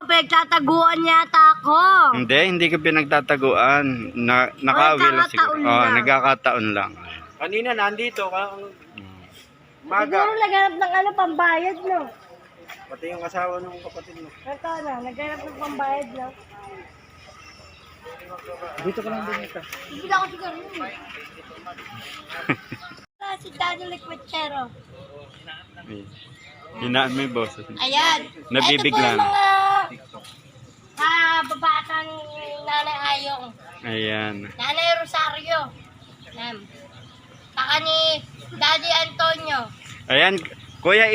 Pinagtataguan yata ako. Hindi ka pinagtataguan. Nakawil lang siguro. Nagkakataon lang. Kanina nandito ka. Siguro naghanap ng pambayad, no? Pati yung asawa ng kapatid mo. Ito na, naghanap ng pambayad, no? Dito ka lang din ito. Hindi ako siguro yun. Si Daddy Liquidchero. Hinaan mo yung boses. Ayan. Nabibigla. Ito po yung mga babatang Nanay Ayong. Ayan. Nanay Rosario. Yan. Saka ni Daddy Antonio. Ayan. Kuya,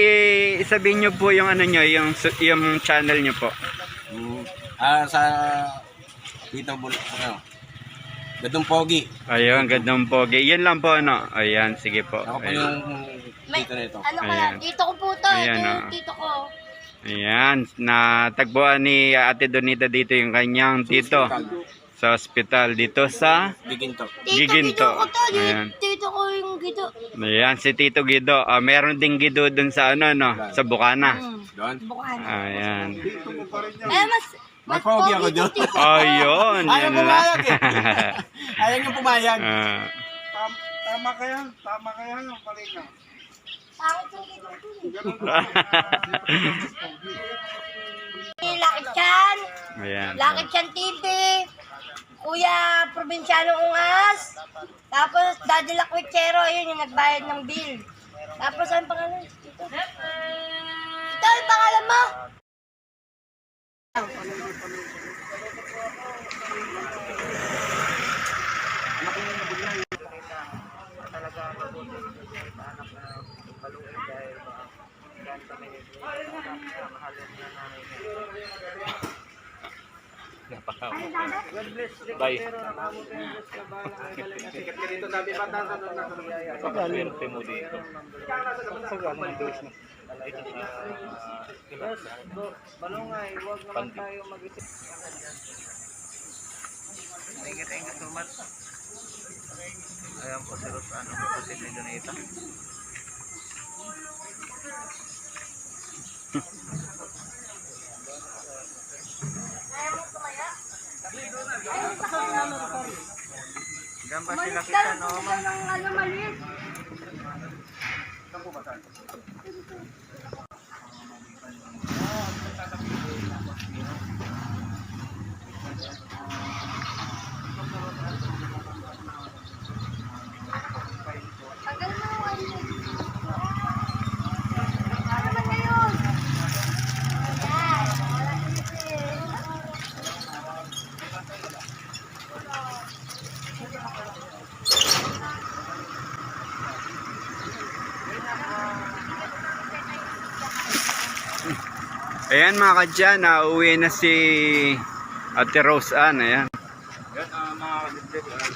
isabihin nyo po yung ano nyo, yung channel nyo po. Sa dito Gadong Pogi. Ayun, gandang pogi. Yan lang po, ano. Ayan, sige po. Ako po Ayan. yung dito nito. Ano ko Ayan. lang, tito ko po to. Ayan, Ito yung oh. tito ko. Ayan, natagpuan ni Ate Donita dito yung kanyang tito sa ospital dito sa Giginto. Tito Giginto. ko to. Ayan. Tito ko yung Gido. Ayan, si Tito Guido. Meron ding Guido dun sa ano, no? Sa Bukana. Doon. Bukan. Ayan. Mas Pogi ako pogi doon. to, tito. Ayun, Ayaw yun lang. pumayag eh. Ayaw niyo pumayag. Tama kaya? Tama kaya? Mali na. Pangit yung Gido to. Lakit Chan. Ayan. Lakit Chan TV. Kuya Probinsyano Ungas. Tapos Daddy Lakwitsero. Ayun yung nagbayad ng bill. Tapos ang pangalan? Ito. Ito ang pangalan mo? Bye. Dito sabi batasan doon na kumiyaya. Pagkalerte mo dito. Balungay, huwag naman tayo mag-isip. Thank you so much. Ayan po si Rosano, kapatid ni Donita. Diyan ba sila kita, no? Ng ano maliit. Tagal mo yung ano. Ano naman ngayon? Ayan. Wala isip. Ayan mga kadyan, uwi na si Ate Rose Ann. Ayan. Yan mga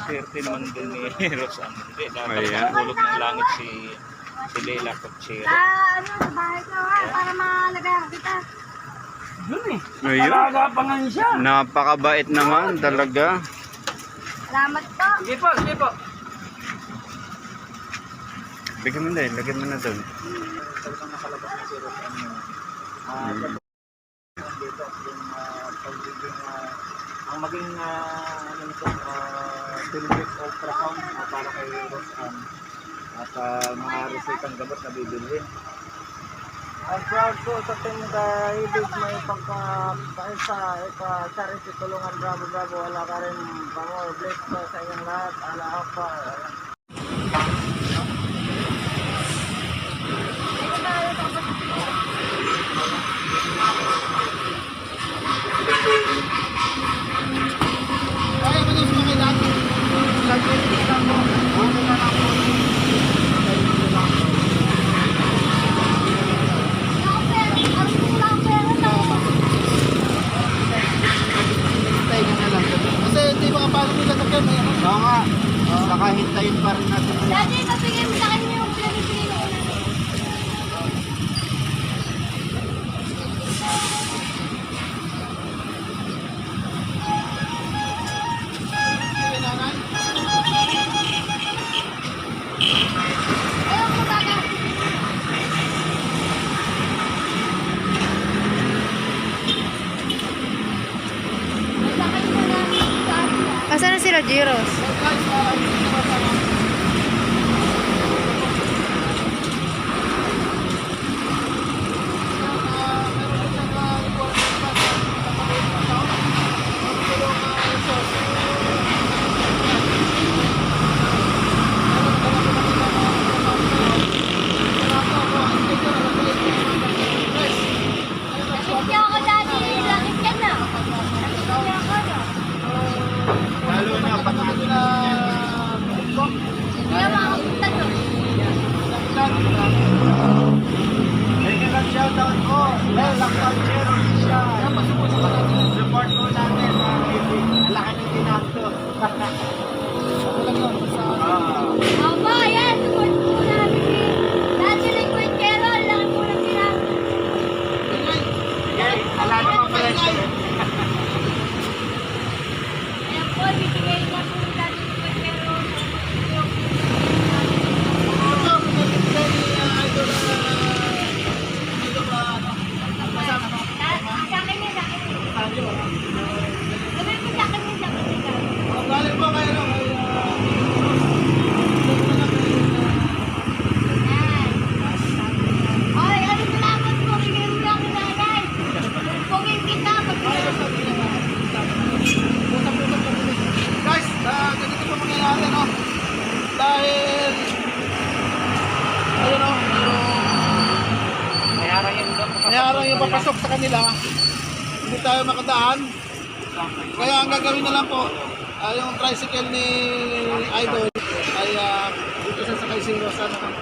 swerte naman din ni Rosan. Hindi, Ayan. nakatulog ng langit si Leila Cochero. Sa ano, sa bahay ko ha, para malagayan kita. Ayun. Nagapangan siya. Napakabait naman talaga. Salamat po. Sige po, sige po. Lagyan mo na eh, lagyan mo na doon. Talagang nakalabas na si Rosan. Dito yung pagiging ang maging ano nito silhouette ultrasound para kay Rosan at mga resultang gamot na bibilhin. I'm proud po sa team kahibig may pagkapaisa charity tulungan bravo wala ka rin pamor bless po sa inyong lahat ala apa. Kasi hindi makapasok nila sa kanya. Oo nga. Saka hintayin pa rin natin. Daddy, sila, Jiros. Nakit niya ako dati, langit yan na. Nakit niya ako na. Lalo na pag na Hindi na makapunta to. Thank you, shoutout ko. Lakpan Chero siya. Support ko natin mga kaibigan. Laki ng ginastos. Aba, yan. Support po namin eh. Dati liquid pero, ang laki po ng ginagawa. Wala namang presyo. Ayan po, bibigay niya po yung dati liquid pero. Sa akin yun, sa akin yun. Gawin mo sa akin yun, sa akin yun. Galing po kayo, Ay, ano salamat po, bigyan mo ako nanay. Pugin kita, magbigyan mo. guys, ganito po mangyayari, no? Dahil, ayun, no? Mayarang yung papasok sa kanila, hindi tayo makadaan. Kaya ang gagawin na lang po, yung tricycle ni Idol ay dito sa sakay si Rosa naman.